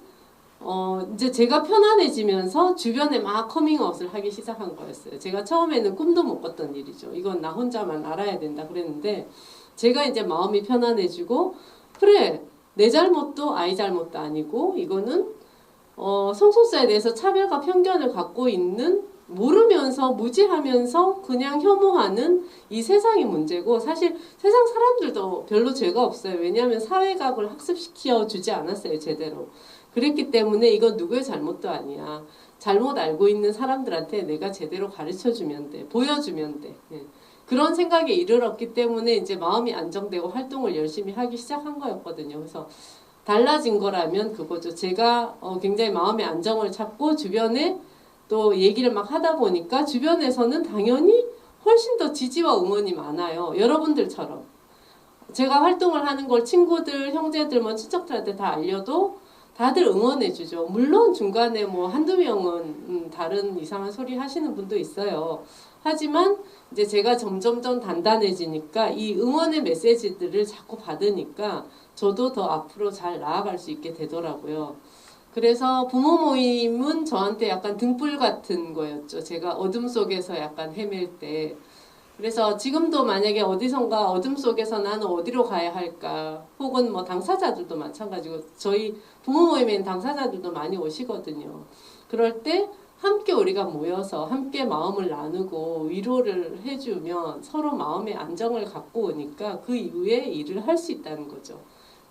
이제 제가 편안해지면서 주변에 막 커밍아웃을 하기 시작한 거였어요. 제가 처음에는 꿈도 못 꿨던 일이죠. 이건 나 혼자만 알아야 된다 그랬는데 제가 이제 마음이 편안해지고 그래 내 잘못도 아이 잘못도 아니고 이거는 성소수자에 대해서 차별과 편견을 갖고 있는 모르면서 무지하면서 그냥 혐오하는 이 세상이 문제고 사실 세상 사람들도 별로 죄가 없어요. 왜냐하면 사회학을 학습시켜 주지 않았어요. 제대로. 그랬기 때문에 이건 누구의 잘못도 아니야. 잘못 알고 있는 사람들한테 내가 제대로 가르쳐주면 돼. 보여주면 돼. 예. 그런 생각에 이르렀기 때문에 이제 마음이 안정되고 활동을 열심히 하기 시작한 거였거든요. 그래서 달라진 거라면 그거죠. 제가 굉장히 마음의 안정을 찾고 주변에 또 얘기를 막 하다 보니까 주변에서는 당연히 훨씬 더 지지와 응원이 많아요. 여러분들처럼. 제가 활동을 하는 걸 친구들, 형제들, 뭐 친척들한테 다 알려도 다들 응원해주죠. 물론 중간에 뭐 한두 명은 다른 이상한 소리 하시는 분도 있어요. 하지만 이제 제가 점점점 단단해지니까 이 응원의 메시지들을 자꾸 받으니까 저도 더 앞으로 잘 나아갈 수 있게 되더라고요. 그래서 부모 모임은 저한테 약간 등불 같은 거였죠. 제가 어둠 속에서 약간 헤맬 때. 그래서 지금도 만약에 어디선가 어둠 속에서 나는 어디로 가야 할까 혹은 뭐 당사자들도 마찬가지고 저희 부모 모임에는 당사자들도 많이 오시거든요. 그럴 때 함께 우리가 모여서 함께 마음을 나누고 위로를 해주면 서로 마음의 안정을 갖고 오니까 그 이후에 일을 할 수 있다는 거죠.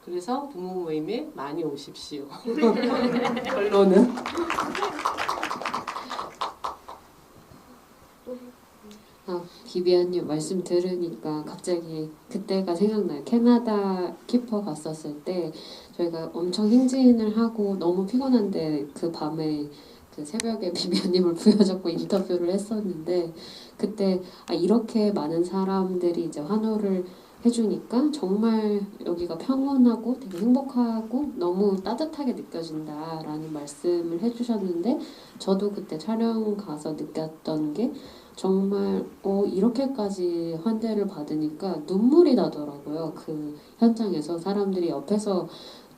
그래서 부모 모임에 많이 오십시오. 결론은 비비안님 말씀 들으니까 갑자기 그때가 생각나요. 캐나다 키퍼 갔었을 때 저희가 엄청 행진을 하고 너무 피곤한데 그 밤에 그 새벽에 비비안님을 부여잡고 인터뷰를 했었는데 그때 이렇게 많은 사람들이 이제 환호를 해주니까 정말 여기가 평온하고 되게 행복하고 너무 따뜻하게 느껴진다라는 말씀을 해주셨는데 저도 그때 촬영 가서 느꼈던 게 정말 이렇게까지 환대를 받으니까 눈물이 나더라고요. 그 현장에서 사람들이 옆에서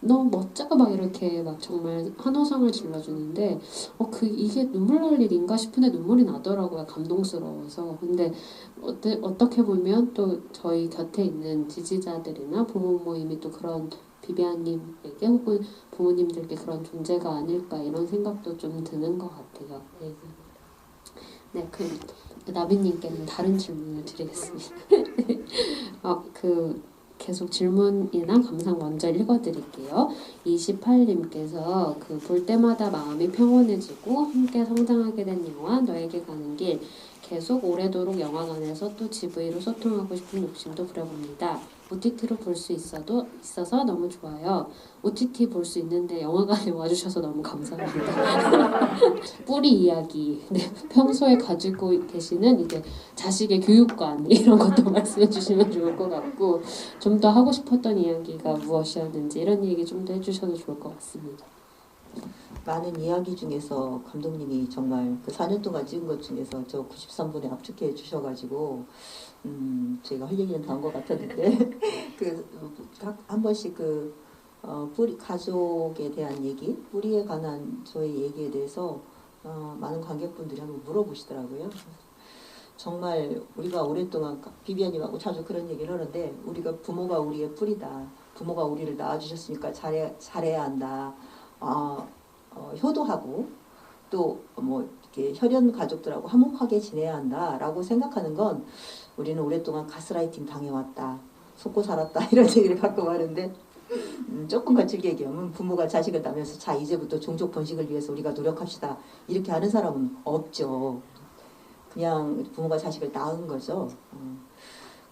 너무 멋져가 막 이렇게 막 정말 환호성을 질러주는데 이게 눈물 날 일인가 싶은데 눈물이 나더라고요. 감동스러워서. 근데 어떻게 보면 또 저희 곁에 있는 지지자들이나 부모 모임이 또 그런 비비안님에게 혹은 부모님들께 그런 존재가 아닐까 이런 생각도 좀 드는 것 같아요. 네, 나비님께는 다른 질문을 드리겠습니다. 계속 질문이나 감상 먼저 읽어드릴게요. 28님께서 볼 때마다 마음이 평온해지고 함께 성장하게 된 영화 너에게 가는 길 계속 오래도록 영화관에서 또 GV로 소통하고 싶은 욕심도 부려봅니다. OTT로 볼 수 있어서 너무 좋아요. OTT 볼 수 있는데 영화관에 와주셔서 너무 감사합니다. 뿌리 이야기, 평소에 가지고 계시는 이제 자식의 교육관 이런 것도 말씀해 주시면 좋을 것 같고 좀 더 하고 싶었던 이야기가 무엇이었는지 이런 얘기 좀 더 해주셔도 좋을 것 같습니다. 많은 이야기 중에서 감독님이 정말 그 4년 동안 찍은 것 중에서 저 93분에 압축해 주셔가지고 제가 할 얘기는 다 한 것 같았는데 한 번씩 뿌리 가족에 대한 얘기, 뿌리에 관한 저희 얘기에 대해서 많은 관객분들이 한번 물어보시더라고요. 정말 우리가 오랫동안 비비안님하고 자주 그런 얘기를 하는데 우리가 부모가 우리의 뿌리다. 부모가 우리를 낳아주셨으니까 잘해야 한다. 효도하고 또 뭐 이렇게 혈연 가족들하고 화목하게 지내야 한다라고 생각하는 건 우리는 오랫동안 가스라이팅 당해왔다. 속고 살았다 이런 얘기를 가끔 하는데 조금 거칠게 얘기하면 부모가 자식을 낳으면서 자 이제부터 종족 번식을 위해서 우리가 노력합시다 이렇게 하는 사람은 없죠. 그냥 부모가 자식을 낳은 거죠.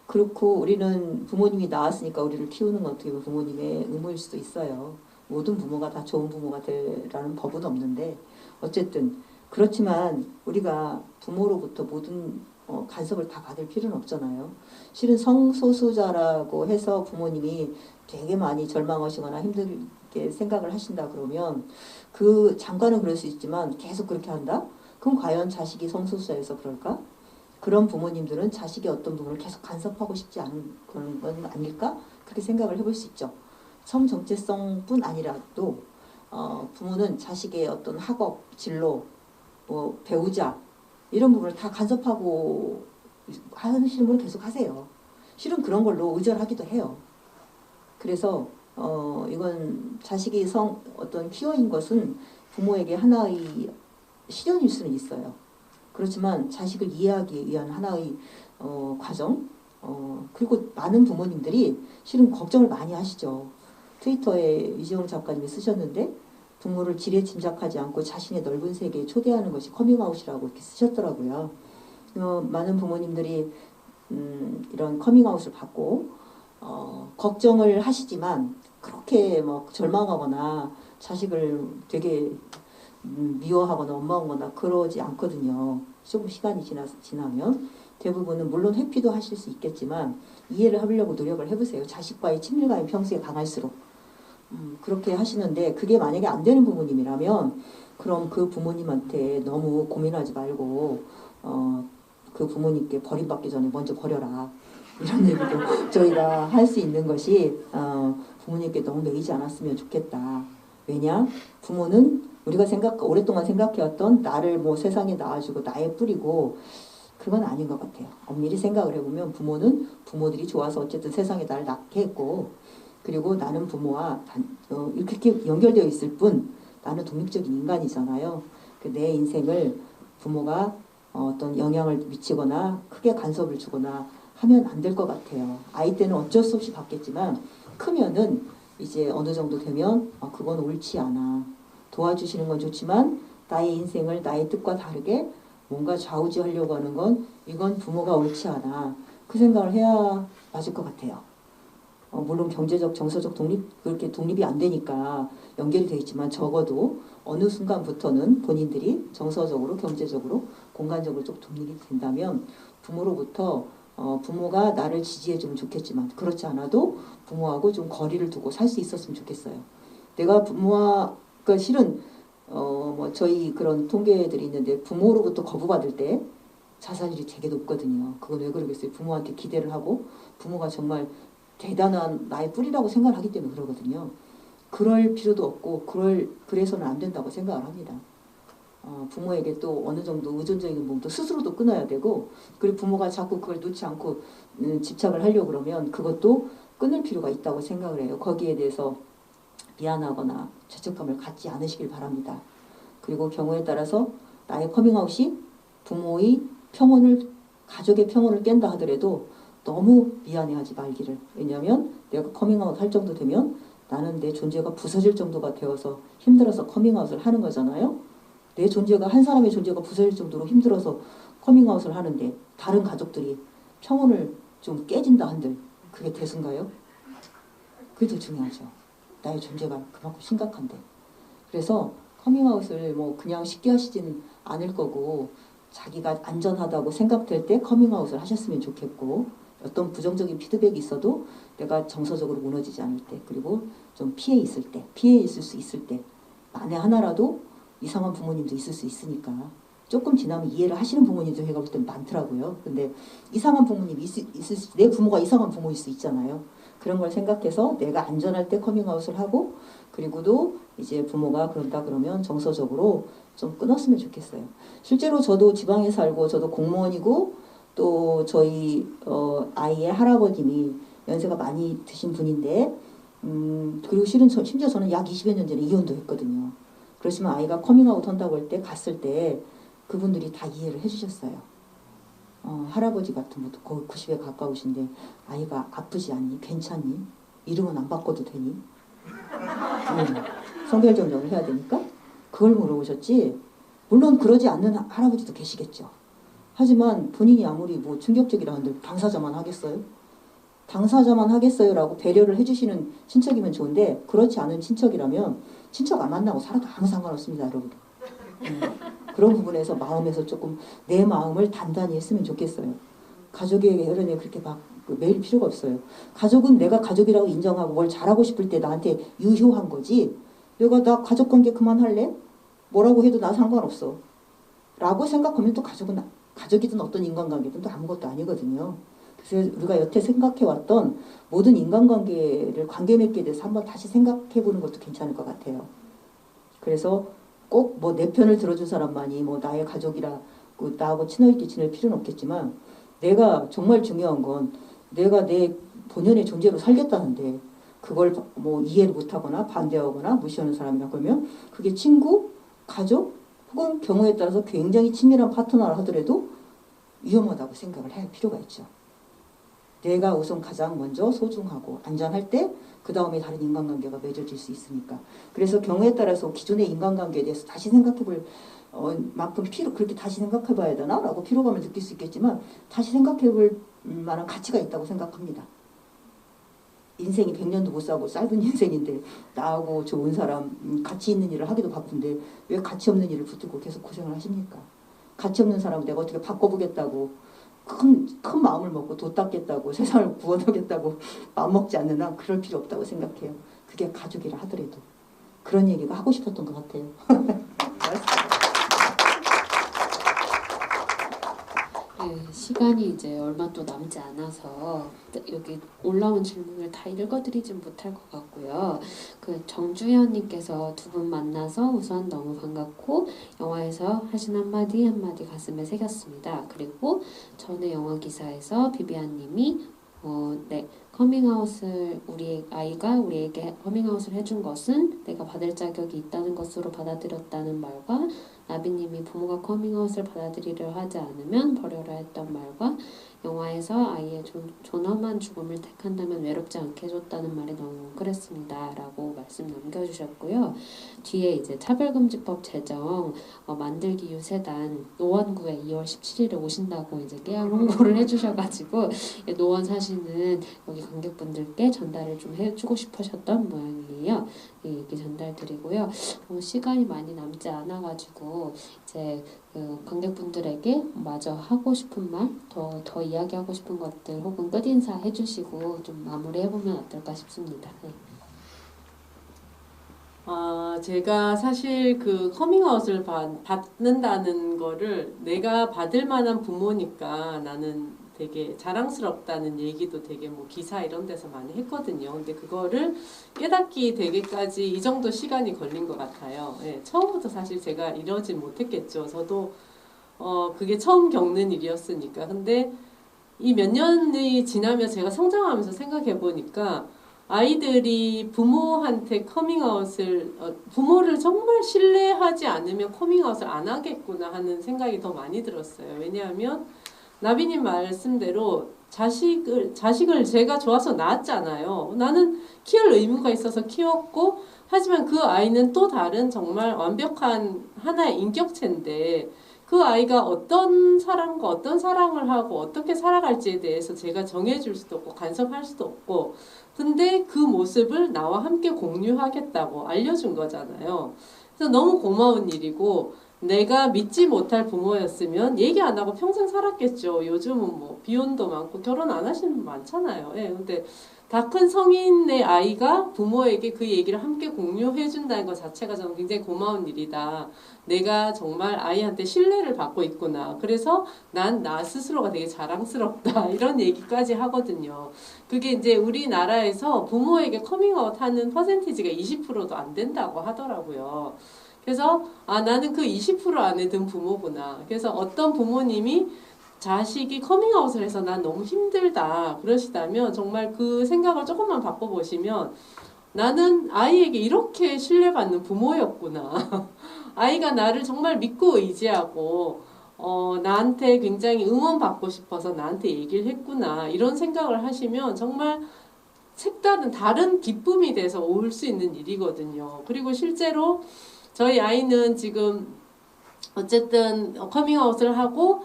그렇고 우리는 부모님이 낳았으니까 우리를 키우는 건 어떻게 보면 부모님의 의무일 수도 있어요. 모든 부모가 다 좋은 부모가 되라는 법은 없는데 어쨌든 그렇지만 우리가 부모로부터 모든 간섭을 다 받을 필요는 없잖아요. 실은 성소수자라고 해서 부모님이 되게 많이 절망하시거나 힘들게 생각을 하신다 그러면 그 잠깐은 그럴 수 있지만 계속 그렇게 한다? 그럼 과연 자식이 성소수자여서 그럴까? 그런 부모님들은 자식의 어떤 부분을 계속 간섭하고 싶지 않은 그런 건 아닐까? 그렇게 생각을 해볼 수 있죠. 성정체성뿐 아니라도 부모는 자식의 어떤 학업, 진로, 뭐 배우자 이런 부분을 다 간섭하고 하시는 걸 계속 하세요. 실은 그런 걸로 의절하기도 해요. 그래서 이건 자식이 어떤 키워인 것은 부모에게 하나의 시련일 수는 있어요. 그렇지만 자식을 이해하기 위한 하나의 과정 그리고 많은 부모님들이 실은 걱정을 많이 하시죠. 트위터에 이재용 작가님이 쓰셨는데 부모를 지레 짐작하지 않고 자신의 넓은 세계에 초대하는 것이 커밍아웃이라고 이렇게 쓰셨더라고요. 많은 부모님들이 이런 커밍아웃을 받고 걱정을 하시지만 그렇게 막 절망하거나 자식을 되게 미워하거나 원망하거나 그러지 않거든요. 조금 시간이 지나면 대부분은 물론 회피도 하실 수 있겠지만 이해를 하려고 노력을 해보세요. 자식과의 친밀감이 평소에 강할수록 그렇게 하시는데 그게 만약에 안 되는 부모님이라면 그럼 그 부모님한테 너무 고민하지 말고 그 부모님께 버림받기 전에 먼저 버려라 이런 얘기도 저희가 할 수 있는 것이 부모님께 너무 매이지 않았으면 좋겠다. 왜냐? 부모는 우리가 오랫동안 생각해왔던 나를 뭐 세상에 낳아주고 나의 뿌리고 그건 아닌 것 같아요. 엄밀히 생각을 해보면 부모는 부모들이 좋아서 어쨌든 세상에 나를 낳게 했고 그리고 나는 부모와 이렇게 연결되어 있을 뿐 나는 독립적인 인간이잖아요. 내 인생을 부모가 어떤 영향을 미치거나 크게 간섭을 주거나 하면 안 될 것 같아요. 아이 때는 어쩔 수 없이 받겠지만 크면은 이제 어느 정도 되면 그건 옳지 않아. 도와주시는 건 좋지만 나의 인생을 나의 뜻과 다르게 뭔가 좌우지하려고 하는 건 이건 부모가 옳지 않아. 그 생각을 해야 맞을 것 같아요. 물론 경제적, 정서적 그렇게 독립이 안 되니까 연결이 되어 있지만 적어도 어느 순간부터는 본인들이 정서적으로, 경제적으로, 공간적으로 좀 독립이 된다면 부모로부터 부모가 나를 지지해주면 좋겠지만 그렇지 않아도 부모하고 좀 거리를 두고 살 수 있었으면 좋겠어요. 내가 부모와 그러니까 실은 뭐 저희 그런 통계들이 있는데 부모로부터 거부받을 때 자살률이 되게 높거든요. 그건 왜 그러겠어요? 부모한테 기대를 하고 부모가 정말 대단한 나의 뿌리라고 생각을 하기 때문에 그러거든요. 그럴 필요도 없고 그래서는 안 된다고 생각을 합니다. 부모에게 또 어느 정도 의존적인 부분도 스스로도 끊어야 되고 그리고 부모가 자꾸 그걸 놓지 않고 집착을 하려고 그러면 그것도 끊을 필요가 있다고 생각을 해요. 거기에 대해서 미안하거나 죄책감을 갖지 않으시길 바랍니다. 그리고 경우에 따라서 나의 커밍아웃이 부모의 평온을 가족의 평온을 깬다 하더라도 너무 미안해하지 말기를. 왜냐하면 내가 커밍아웃 할 정도 되면 나는 내 존재가 부서질 정도가 되어서 힘들어서 커밍아웃을 하는 거잖아요. 내 존재가 한 사람의 존재가 부서질 정도로 힘들어서 커밍아웃을 하는데 다른 가족들이 평온을 좀 깨진다 한들 그게 대수인가요? 그게 더 중요하죠. 나의 존재가 그만큼 심각한데. 그래서 커밍아웃을 뭐 그냥 쉽게 하시지는 않을 거고 자기가 안전하다고 생각될 때 커밍아웃을 하셨으면 좋겠고 어떤 부정적인 피드백이 있어도 내가 정서적으로 무너지지 않을 때 그리고 좀 피해 있을 수 있을 때 만에 하나라도 이상한 부모님도 있을 수 있으니까 조금 지나면 이해를 하시는 부모님도 제가 볼 때는 많더라고요. 근데 이상한 부모님이 내 부모가 이상한 부모일 수 있잖아요. 그런 걸 생각해서 내가 안전할 때 커밍아웃을 하고 그리고도 이제 부모가 그런다 그러면 정서적으로 좀 끊었으면 좋겠어요. 실제로 저도 지방에 살고 저도 공무원이고 또 저희 아이의 할아버님이 연세가 많이 드신 분인데 그리고 심지어 저는 약 20여 년 전에 이혼도 했거든요. 그렇지만 아이가 커밍아웃 한다고 할 때 갔을 때 그분들이 다 이해를 해주셨어요. 할아버지 같은 것도 거의 90에 가까우신데 아이가 아프지 않니? 괜찮니? 이름은 안 바꿔도 되니? 성별 정정을 해야 되니까? 그걸 물어보셨지. 물론 그러지 않는 할아버지도 계시겠죠. 하지만 본인이 아무리 뭐 충격적이라 한들 당사자만 하겠어요? 당사자만 하겠어요라고 배려를 해주시는 친척이면 좋은데 그렇지 않은 친척이라면 친척 안 만나고 살아도 아무 상관없습니다, 여러분. 그런 부분에서 마음에서 조금 내 마음을 단단히 했으면 좋겠어요. 가족에게 그러니 그렇게 막 매일 필요가 없어요. 가족은 내가 가족이라고 인정하고 뭘 잘하고 싶을 때 나한테 유효한 거지. 내가 나 가족관계 그만할래? 뭐라고 해도 나 상관없어. 라고 생각하면 또 가족이든 어떤 인간관계든 또 아무것도 아니거든요. 그래서 우리가 여태 생각해왔던 모든 인간관계를 관계 맺기에 대해서 한번 다시 생각해보는 것도 괜찮을 것 같아요. 그래서 꼭 뭐 내 편을 들어준 사람만이 뭐 나의 가족이라 나하고 친할게 지낼 필요는 없겠지만 내가 정말 중요한 건 내가 내 본연의 존재로 살겠다는데 그걸 뭐 이해를 못하거나 반대하거나 무시하는 사람이라 그러면 그게 친구, 가족 혹은 경우에 따라서 굉장히 친밀한 파트너라 하더라도 위험하다고 생각을 할 필요가 있죠. 내가 우선 가장 먼저 소중하고 안전할 때 그 다음에 다른 인간관계가 맺어질 수 있으니까. 그래서 경우에 따라서 기존의 인간관계에 대해서 다시 생각해볼 만큼 그렇게 다시 생각해봐야 되나? 라고 피로감을 느낄 수 있겠지만 다시 생각해볼 만한 가치가 있다고 생각합니다. 인생이 100년도 못 사고 짧은 인생인데 나하고 좋은 사람, 가치 있는 일을 하기도 바쁜데 왜 가치 없는 일을 붙들고 계속 고생을 하십니까? 가치 없는 사람을 내가 어떻게 바꿔보겠다고 큰 마음을 먹고 도 닦겠다고 세상을 구원하겠다고 마음먹지 않는 한 그럴 필요 없다고 생각해요. 그게 가족이라 하더라도. 그런 얘기가 하고 싶었던 것 같아요. 네, 시간이 이제 얼마 또 남지 않아서 여기 올라온 질문을 다 읽어드리진 못할 것 같고요. 그 정주현님께서 두 분 만나서 우선 너무 반갑고 영화에서 하신 한마디 한마디 가슴에 새겼습니다. 그리고 전에 영화 기사에서 비비안님이 네, 커밍아웃을 우리 아이가 우리에게 커밍아웃을 해준 것은 내가 받을 자격이 있다는 것으로 받아들였다는 말과 나비님이 부모가 커밍아웃을 받아들이려 하지 않으면 버려라 했던 말과 영화에서 아이의 존엄한 죽음을 택한다면 외롭지 않게 해줬다는 말이 너무 웅크랬습니다. 라고 말씀 남겨주셨고요. 뒤에 이제 차별금지법 제정 만들기 유세단 노원구에 2월 17일에 오신다고 이제 깨알 홍보를 해주셔가지고 노원 사시는 여기 관객분들께 전달을 좀 해주고 싶으셨던 모양이에요. 이 얘기 전달드리고요. 시간이 많이 남지 않아가지고 이제 관객분들에게 마저 하고 싶은 말, 더 이야기하고 싶은 것들 혹은 끝인사 해주시고 좀 마무리해보면 어떨까 싶습니다. 네. 제가 사실 그 커밍아웃을 받는다는 거를 내가 받을 만한 부모니까 나는 되게 자랑스럽다는 얘기도 되게 뭐 기사 이런 데서 많이 했거든요. 근데 그거를 깨닫기 되기까지 이 정도 시간이 걸린 것 같아요. 네, 처음부터 사실 제가 이러진 못했겠죠. 저도 그게 처음 겪는 일이었으니까. 근데 이 몇 년이 지나면 제가 성장하면서 생각해 보니까 아이들이 부모한테 커밍아웃을 부모를 정말 신뢰하지 않으면 커밍아웃을 안 하겠구나 하는 생각이 더 많이 들었어요. 왜냐하면 나비님 말씀대로 자식을 제가 좋아서 낳았잖아요. 나는 키울 의무가 있어서 키웠고 하지만 그 아이는 또 다른 정말 완벽한 하나의 인격체인데 그 아이가 어떤 사람과 어떤 사랑을 하고 어떻게 살아갈지에 대해서 제가 정해줄 수도 없고 간섭할 수도 없고 근데 그 모습을 나와 함께 공유하겠다고 알려준 거잖아요. 그래서 너무 고마운 일이고 내가 믿지 못할 부모였으면 얘기 안 하고 평생 살았겠죠. 요즘은 뭐 비혼도 많고 결혼 안 하시는 분 많잖아요. 예, 근데 다 큰 성인의 아이가 부모에게 그 얘기를 함께 공유해 준다는 것 자체가 저는 굉장히 고마운 일이다. 내가 정말 아이한테 신뢰를 받고 있구나. 그래서 난 나 스스로가 되게 자랑스럽다. 이런 얘기까지 하거든요. 그게 이제 우리나라에서 부모에게 커밍아웃 하는 퍼센티지가 20%도 안 된다고 하더라고요. 그래서 나는 그 20% 안에 든 부모구나. 그래서 어떤 부모님이 자식이 커밍아웃을 해서 난 너무 힘들다 그러시다면 정말 그 생각을 조금만 바꿔보시면 나는 아이에게 이렇게 신뢰받는 부모였구나. 아이가 나를 정말 믿고 의지하고 나한테 굉장히 응원받고 싶어서 나한테 얘기를 했구나. 이런 생각을 하시면 정말 색다른 다른 기쁨이 돼서 올 수 있는 일이거든요. 그리고 실제로 저희 아이는 지금 어쨌든 커밍아웃을 하고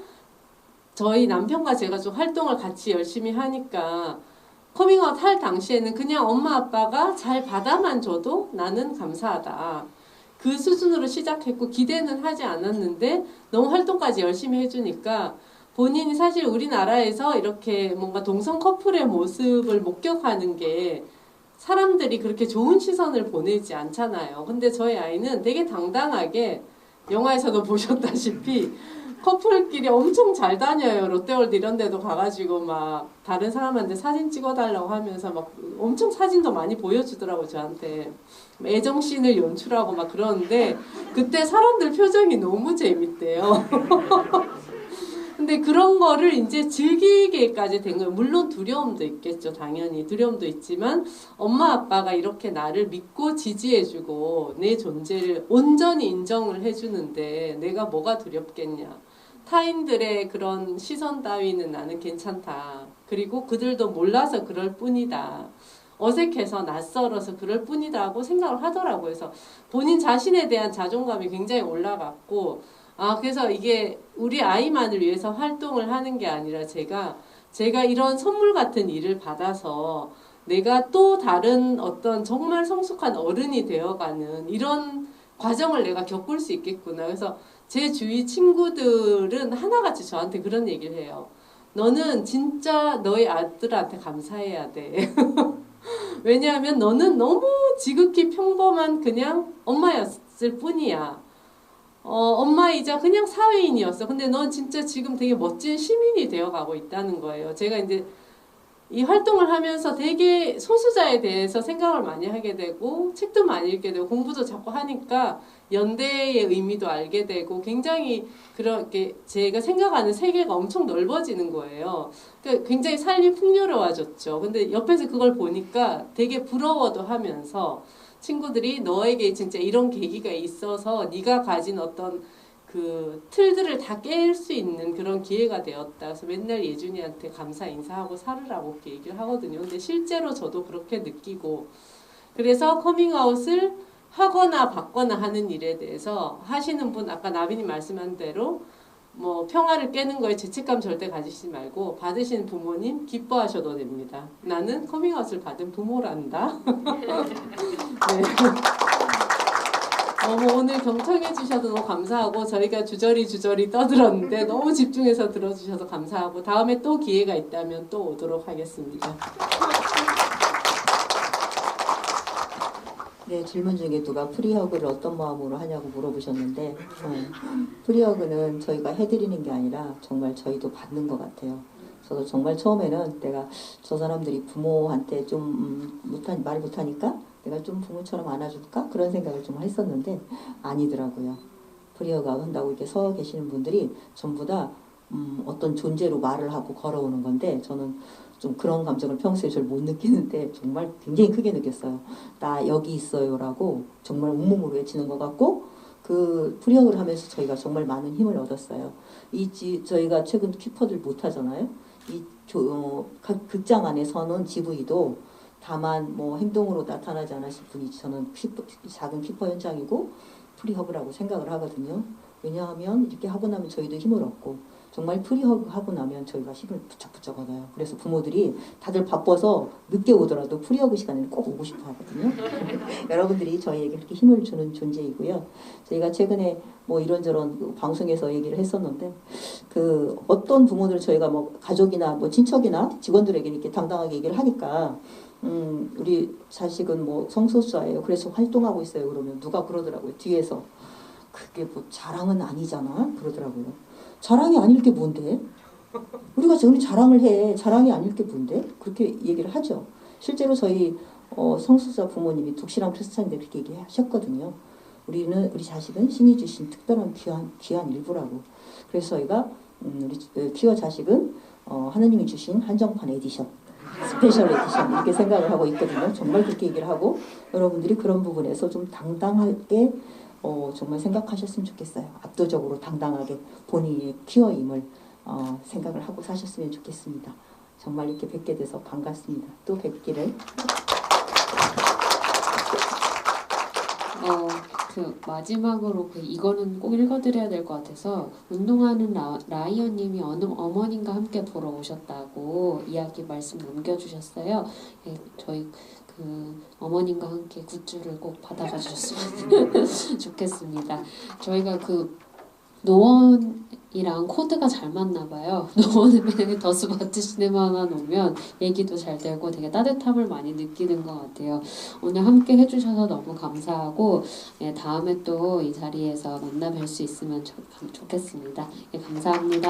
저희 남편과 제가 좀 활동을 같이 열심히 하니까 커밍아웃 할 당시에는 그냥 엄마 아빠가 잘 받아만 줘도 나는 감사하다. 그 수준으로 시작했고 기대는 하지 않았는데 너무 활동까지 열심히 해주니까 본인이 사실 우리나라에서 이렇게 뭔가 동성 커플의 모습을 목격하는 게 사람들이 그렇게 좋은 시선을 보내지 않잖아요. 근데 저희 아이는 되게 당당하게 영화에서도 보셨다시피 커플끼리 엄청 잘 다녀요. 롯데월드 이런 데도 가가지고 막 다른 사람한테 사진 찍어달라고 하면서 막 엄청 사진도 많이 보여주더라고요. 저한테 애정씬을 연출하고 막 그러는데 그때 사람들 표정이 너무 재밌대요. 근데 그런 거를 이제 즐기게까지 된 거예요. 물론 두려움도 있겠죠. 당연히 두려움도 있지만 엄마 아빠가 이렇게 나를 믿고 지지해주고 내 존재를 온전히 인정을 해주는데 내가 뭐가 두렵겠냐. 타인들의 그런 시선 따위는 나는 괜찮다. 그리고 그들도 몰라서 그럴 뿐이다. 어색해서 낯설어서 그럴 뿐이다 하고 생각을 하더라고요. 그래서 본인 자신에 대한 자존감이 굉장히 올라갔고 그래서 이게 우리 아이만을 위해서 활동을 하는 게 아니라 제가 이런 선물 같은 일을 받아서 내가 또 다른 어떤 정말 성숙한 어른이 되어가는 이런 과정을 내가 겪을 수 있겠구나. 그래서 제 주위 친구들은 하나같이 저한테 그런 얘기를 해요. 너는 진짜 너희 아들한테 감사해야 돼. 왜냐하면 너는 너무 지극히 평범한 그냥 엄마였을 뿐이야. 엄마이자 그냥 사회인이었어. 근데 넌 진짜 지금 되게 멋진 시민이 되어가고 있다는 거예요. 제가 이제 이 활동을 하면서 되게 소수자에 대해서 생각을 많이 하게 되고 책도 많이 읽게 되고 공부도 자꾸 하니까 연대의 의미도 알게 되고 굉장히 그렇게 제가 생각하는 세계가 엄청 넓어지는 거예요. 그러니까 굉장히 삶이 풍요로워졌죠. 근데 옆에서 그걸 보니까 되게 부러워도 하면서 친구들이 너에게 진짜 이런 계기가 있어서 네가 가진 어떤 그 틀들을 다 깰 수 있는 그런 기회가 되었다. 그래서 맨날 예준이한테 감사 인사하고 살으라고 이렇게 얘기를 하거든요. 근데 실제로 저도 그렇게 느끼고 그래서 커밍아웃을 하거나 받거나 하는 일에 대해서 하시는 분 아까 나빈이 말씀한 대로 뭐 평화를 깨는 거에 죄책감 절대 가지시지 말고 받으시는 부모님 기뻐하셔도 됩니다. 나는 커밍아웃을 받은 부모란다. 네. 오늘 경청해 주셔서 너무 감사하고 저희가 주저리 떠들었는데 너무 집중해서 들어주셔서 감사하고 다음에 또 기회가 있다면 또 오도록 하겠습니다. 네, 질문 중에 누가 프리허그를 어떤 마음으로 하냐고 물어보셨는데 프리허그는 저희가 해드리는 게 아니라 정말 저희도 받는 것 같아요. 저도 정말 처음에는 내가 저 사람들이 부모한테 좀 말 못하니까 내가 좀 부모처럼 안아줄까? 그런 생각을 좀 했었는데 아니더라고요. 프리허그 한다고 이렇게 서 계시는 분들이 전부 다 어떤 존재로 말을 하고 걸어오는 건데 저는 좀 그런 감정을 평소에 잘 못 느끼는데 정말 굉장히 크게 느꼈어요. 나 여기 있어요라고 정말 온몸으로 외치는 것 같고 그 프리허그를 하면서 저희가 정말 많은 힘을 얻었어요. 저희가 최근 키퍼들 못 하잖아요. 극장 안에서는 GV도 다만 뭐 행동으로 나타나지 않으실 분이 저는 작은 키퍼 현장이고 프리허그라고 생각을 하거든요. 왜냐하면 이렇게 하고 나면 저희도 힘을 얻고 정말 프리허그 하고 나면 저희가 힘을 부쩍부쩍 얻어요. 그래서 부모들이 다들 바빠서 늦게 오더라도 프리허그 시간에는 꼭 오고 싶어 하거든요. 여러분들이 저희에게 그렇게 힘을 주는 존재이고요. 저희가 최근에 뭐 이런저런 방송에서 얘기를 했었는데 그 어떤 부모들 저희가 뭐 가족이나 뭐 친척이나 직원들에게 이렇게 당당하게 얘기를 하니까 우리 자식은 뭐 성소수자예요. 그래서 활동하고 있어요. 그러면 누가 그러더라고요. 뒤에서 그게 뭐 자랑은 아니잖아. 그러더라고요. 자랑이 아닐 게 뭔데? 우리가 지금 자랑을 해. 자랑이 아닐 게 뭔데? 그렇게 얘기를 하죠. 실제로 저희 성소수자 부모님이 독실한 크리스찬인데 그렇게 얘기하셨거든요. 우리 자식은 신이 주신 특별한 귀한 일부라고. 그래서 저희가 우리 키워 자식은 하나님이 주신 한정판 에디션, 스페셜 에디션 이렇게 생각을 하고 있거든요. 정말 그렇게 얘기를 하고 여러분들이 그런 부분에서 좀 당당하게 정말 생각하셨으면 좋겠어요. 압도적으로 당당하게 본인의 키워임을 생각을 하고 사셨으면 좋겠습니다. 정말 이렇게 뵙게 돼서 반갑습니다. 또 뵙기를. 그 마지막으로 이거는 꼭 읽어드려야 될 것 같아서 운동하는 라이언님이 어느 어머님과 함께 보러 오셨다고 이야기 말씀 남겨주셨어요. 예, 저희 그 어머님과 함께 굿즈를 꼭 받아가 주셨으면 좋겠습니다. 저희가 그 노원이랑 코드가 잘 맞나 봐요. 노원에 만약에 더스바트 시네마만 오면 얘기도 잘 되고 되게 따뜻함을 많이 느끼는 것 같아요. 오늘 함께 해주셔서 너무 감사하고 예, 다음에 또 이 자리에서 만나 뵐 수 있으면 좋겠습니다. 예, 감사합니다.